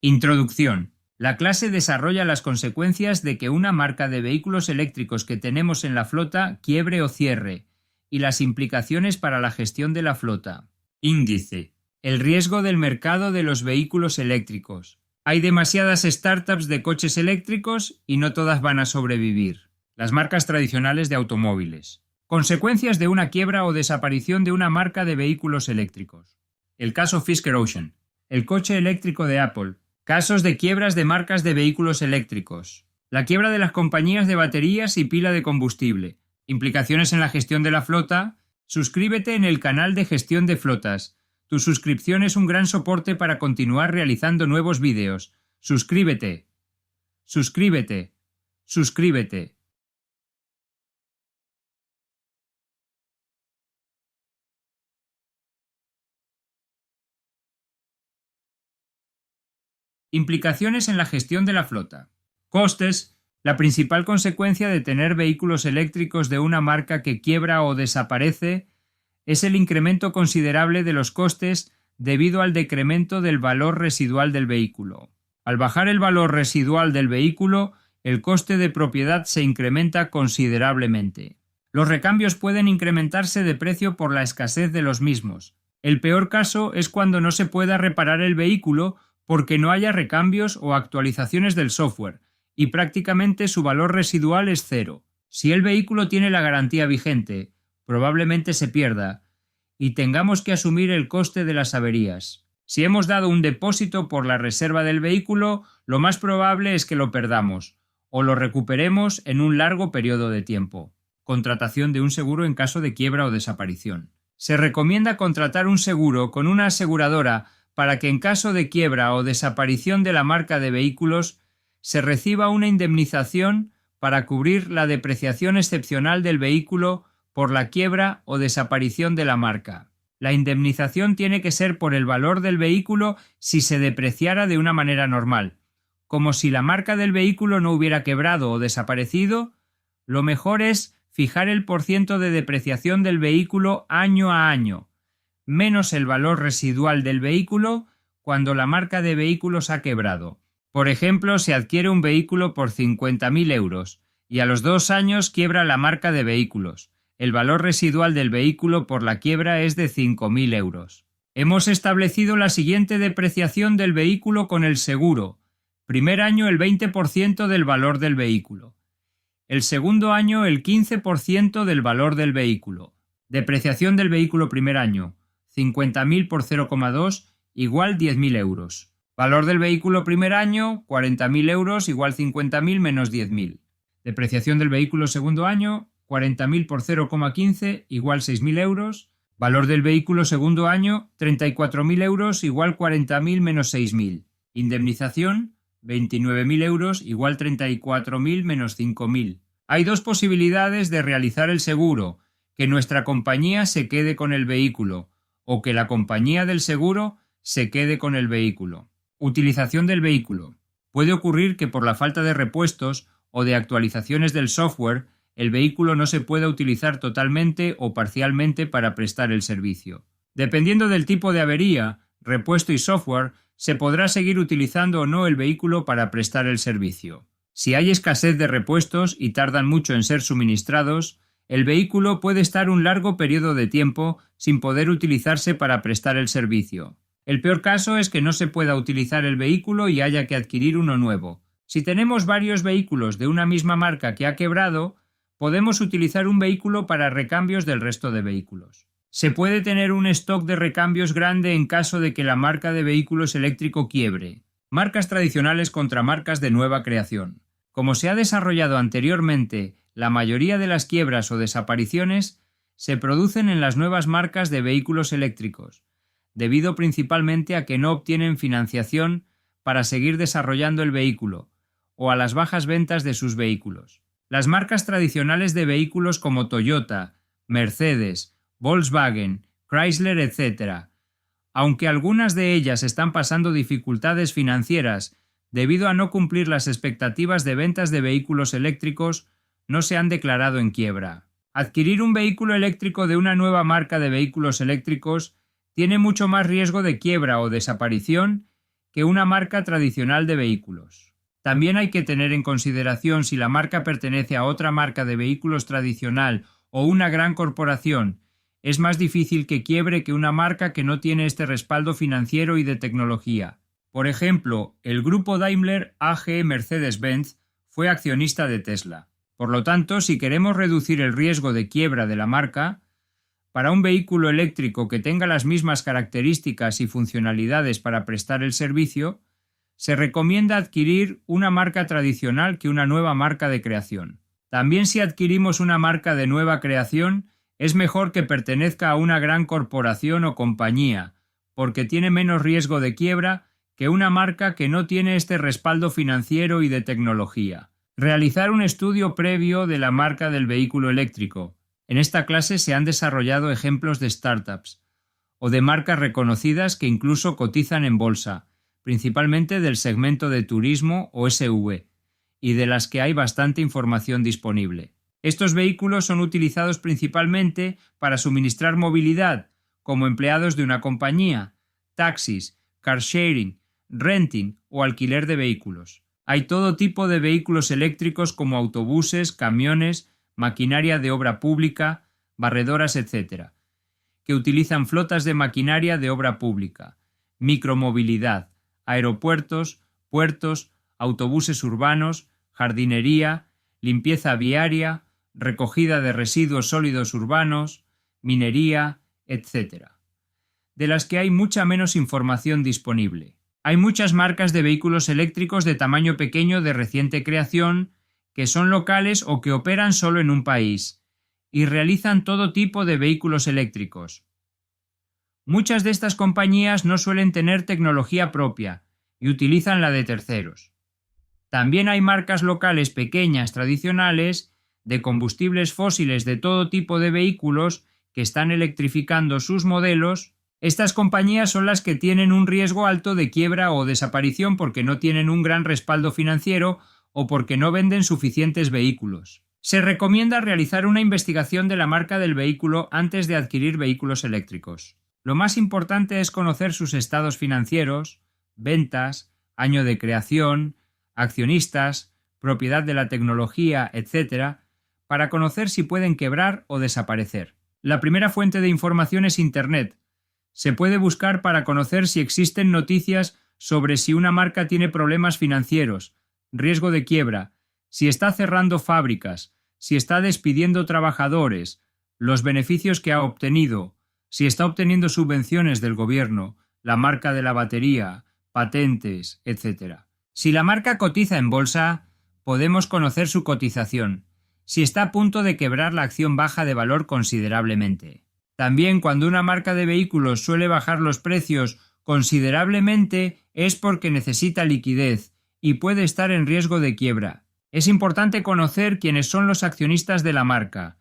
Introducción. La clase desarrolla las consecuencias de que una marca de vehículos eléctricos que tenemos en la flota quiebre o cierre, y las implicaciones para la gestión de la flota. Índice. El riesgo del mercado de los vehículos eléctricos. Hay demasiadas startups de coches eléctricos y no todas van a sobrevivir. Las marcas tradicionales de automóviles. Consecuencias de una quiebra o desaparición de una marca de vehículos eléctricos. El caso Fisker Ocean. El coche eléctrico de Apple. Casos de quiebras de marcas de vehículos eléctricos. La quiebra de las compañías de baterías y pila de combustible. Implicaciones en la gestión de la flota. Suscríbete en el canal de gestión de flotas. Tu suscripción es un gran soporte para continuar realizando nuevos vídeos. Suscríbete. Suscríbete. Suscríbete. Implicaciones en la gestión de la flota. Costes. La principal consecuencia de tener vehículos eléctricos de una marca que quiebra o desaparece es el incremento considerable de los costes debido al decremento del valor residual del vehículo. Al bajar el valor residual del vehículo, el coste de propiedad se incrementa considerablemente. Los recambios pueden incrementarse de precio por la escasez de los mismos. El peor caso es cuando no se pueda reparar el vehículo porque no haya recambios o actualizaciones del software, y prácticamente su valor residual es cero. Si el vehículo tiene la garantía vigente, probablemente se pierda, y tengamos que asumir el coste de las averías. Si hemos dado un depósito por la reserva del vehículo, lo más probable es que lo perdamos, o lo recuperemos en un largo periodo de tiempo. Contratación de un seguro en caso de quiebra o desaparición. Se recomienda contratar un seguro con una aseguradora para que en caso de quiebra o desaparición de la marca de vehículos se reciba una indemnización para cubrir la depreciación excepcional del vehículo por la quiebra o desaparición de la marca. La indemnización tiene que ser por el valor del vehículo si se depreciara de una manera normal. Como si la marca del vehículo no hubiera quebrado o desaparecido, lo mejor es fijar el porciento de depreciación del vehículo año a año, menos el valor residual del vehículo cuando la marca de vehículos ha quebrado. Por ejemplo, se adquiere un vehículo por 50.000 euros y a los 2 años quiebra la marca de vehículos. El valor residual del vehículo por la quiebra es de 5.000 euros. Hemos establecido la siguiente depreciación del vehículo con el seguro. Primer año el 20% del valor del vehículo. El segundo año el 15% del valor del vehículo. Depreciación del vehículo primer año. 50.000 por 0,2 igual 10.000 euros. Valor del vehículo primer año, 40.000 euros igual 50.000 menos 10.000. Depreciación del vehículo segundo año, 40.000 por 0,15 igual 6.000 euros. Valor del vehículo segundo año, 34.000 euros igual 40.000 menos 6.000. Indemnización, 29.000 euros igual 34.000 menos 5.000. Hay dos posibilidades de realizar el seguro: que nuestra compañía se quede con el vehículo o que la compañía del seguro se quede con el vehículo. Utilización del vehículo. Puede ocurrir que por la falta de repuestos o de actualizaciones del software, el vehículo no se pueda utilizar totalmente o parcialmente para prestar el servicio. Dependiendo del tipo de avería, repuesto y software, se podrá seguir utilizando o no el vehículo para prestar el servicio. Si hay escasez de repuestos y tardan mucho en ser suministrados, el vehículo puede estar un largo periodo de tiempo sin poder utilizarse para prestar el servicio. El peor caso es que no se pueda utilizar el vehículo y haya que adquirir uno nuevo. Si tenemos varios vehículos de una misma marca que ha quebrado, podemos utilizar un vehículo para recambios del resto de vehículos. Se puede tener un stock de recambios grande en caso de que la marca de vehículos eléctrico quiebre. Marcas tradicionales contra marcas de nueva creación. Como se ha desarrollado anteriormente, la mayoría de las quiebras o desapariciones se producen en las nuevas marcas de vehículos eléctricos, debido principalmente a que no obtienen financiación para seguir desarrollando el vehículo, o a las bajas ventas de sus vehículos. Las marcas tradicionales de vehículos como Toyota, Mercedes, Volkswagen, Chrysler, etc., aunque algunas de ellas están pasando dificultades financieras debido a no cumplir las expectativas de ventas de vehículos eléctricos, no se han declarado en quiebra. Adquirir un vehículo eléctrico de una nueva marca de vehículos eléctricos tiene mucho más riesgo de quiebra o desaparición que una marca tradicional de vehículos. También hay que tener en consideración si la marca pertenece a otra marca de vehículos tradicional o una gran corporación. Es más difícil que quiebre que una marca que no tiene este respaldo financiero y de tecnología. Por ejemplo, el grupo Daimler AG Mercedes-Benz fue accionista de Tesla. Por lo tanto, si queremos reducir el riesgo de quiebra de la marca, para un vehículo eléctrico que tenga las mismas características y funcionalidades para prestar el servicio, se recomienda adquirir una marca tradicional que una nueva marca de creación. También si adquirimos una marca de nueva creación, es mejor que pertenezca a una gran corporación o compañía, porque tiene menos riesgo de quiebra que una marca que no tiene este respaldo financiero y de tecnología. Realizar un estudio previo de la marca del vehículo eléctrico. En esta clase se han desarrollado ejemplos de startups o de marcas reconocidas que incluso cotizan en bolsa, principalmente del segmento de turismo o SV, y de las que hay bastante información disponible. Estos vehículos son utilizados principalmente para suministrar movilidad, como empleados de una compañía, taxis, car sharing, renting o alquiler de vehículos. Hay todo tipo de vehículos eléctricos como autobuses, camiones, maquinaria de obra pública, barredoras, etc., que utilizan flotas de maquinaria de obra pública, micromovilidad, aeropuertos, puertos, autobuses urbanos, jardinería, limpieza viaria, recogida de residuos sólidos urbanos, minería, etc., de las que hay mucha menos información disponible. Hay muchas marcas de vehículos eléctricos de tamaño pequeño de reciente creación que son locales o que operan solo en un país y realizan todo tipo de vehículos eléctricos. Muchas de estas compañías no suelen tener tecnología propia y utilizan la de terceros. También hay marcas locales pequeñas tradicionales de combustibles fósiles de todo tipo de vehículos que están electrificando sus modelos. Estas compañías son las que tienen un riesgo alto de quiebra o desaparición porque no tienen un gran respaldo financiero o porque no venden suficientes vehículos. Se recomienda realizar una investigación de la marca del vehículo antes de adquirir vehículos eléctricos. Lo más importante es conocer sus estados financieros, ventas, año de creación, accionistas, propiedad de la tecnología, etc., para conocer si pueden quebrar o desaparecer. La primera fuente de información es Internet. Se puede buscar para conocer si existen noticias sobre si una marca tiene problemas financieros, riesgo de quiebra, si está cerrando fábricas, si está despidiendo trabajadores, los beneficios que ha obtenido, si está obteniendo subvenciones del gobierno, la marca de la batería, patentes, etc. Si la marca cotiza en bolsa, podemos conocer su cotización. Si está a punto de quebrar, la acción baja de valor considerablemente. También cuando una marca de vehículos suele bajar los precios considerablemente es porque necesita liquidez y puede estar en riesgo de quiebra. Es importante conocer quiénes son los accionistas de la marca.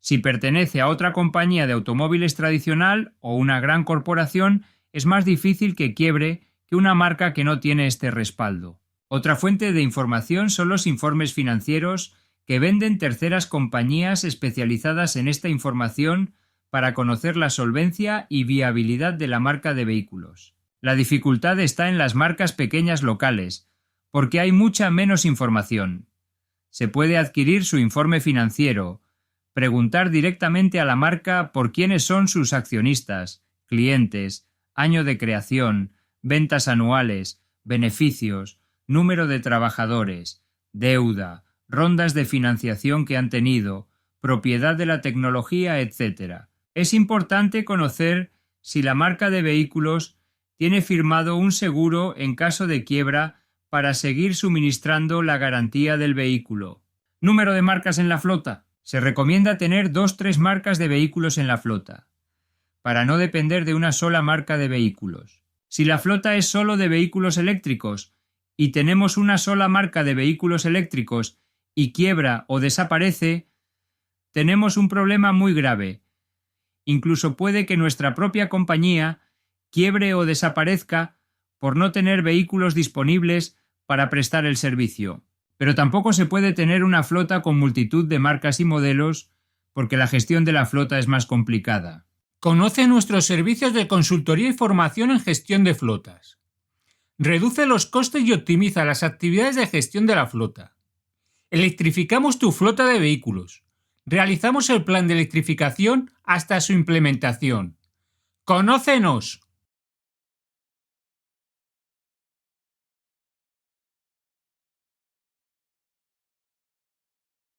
Si pertenece a otra compañía de automóviles tradicional o una gran corporación, es más difícil que quiebre que una marca que no tiene este respaldo. Otra fuente de información son los informes financieros que venden terceras compañías especializadas en esta información para conocer la solvencia y viabilidad de la marca de vehículos. La dificultad está en las marcas pequeñas locales, porque hay mucha menos información. Se puede adquirir su informe financiero, preguntar directamente a la marca por quiénes son sus accionistas, clientes, año de creación, ventas anuales, beneficios, número de trabajadores, deuda, rondas de financiación que han tenido, propiedad de la tecnología, etc. Es importante conocer si la marca de vehículos tiene firmado un seguro en caso de quiebra para seguir suministrando la garantía del vehículo. Número de marcas en la flota. Se recomienda tener 2-3 marcas de vehículos en la flota, para no depender de una sola marca de vehículos. Si la flota es solo de vehículos eléctricos y tenemos una sola marca de vehículos eléctricos y quiebra o desaparece, tenemos un problema muy grave. Incluso puede que nuestra propia compañía quiebre o desaparezca por no tener vehículos disponibles para prestar el servicio. Pero tampoco se puede tener una flota con multitud de marcas y modelos porque la gestión de la flota es más complicada. Conoce nuestros servicios de consultoría y formación en gestión de flotas. Reduce los costes y optimiza las actividades de gestión de la flota. Electrificamos tu flota de vehículos. Realizamos el plan de electrificación hasta su implementación. ¡Conócenos!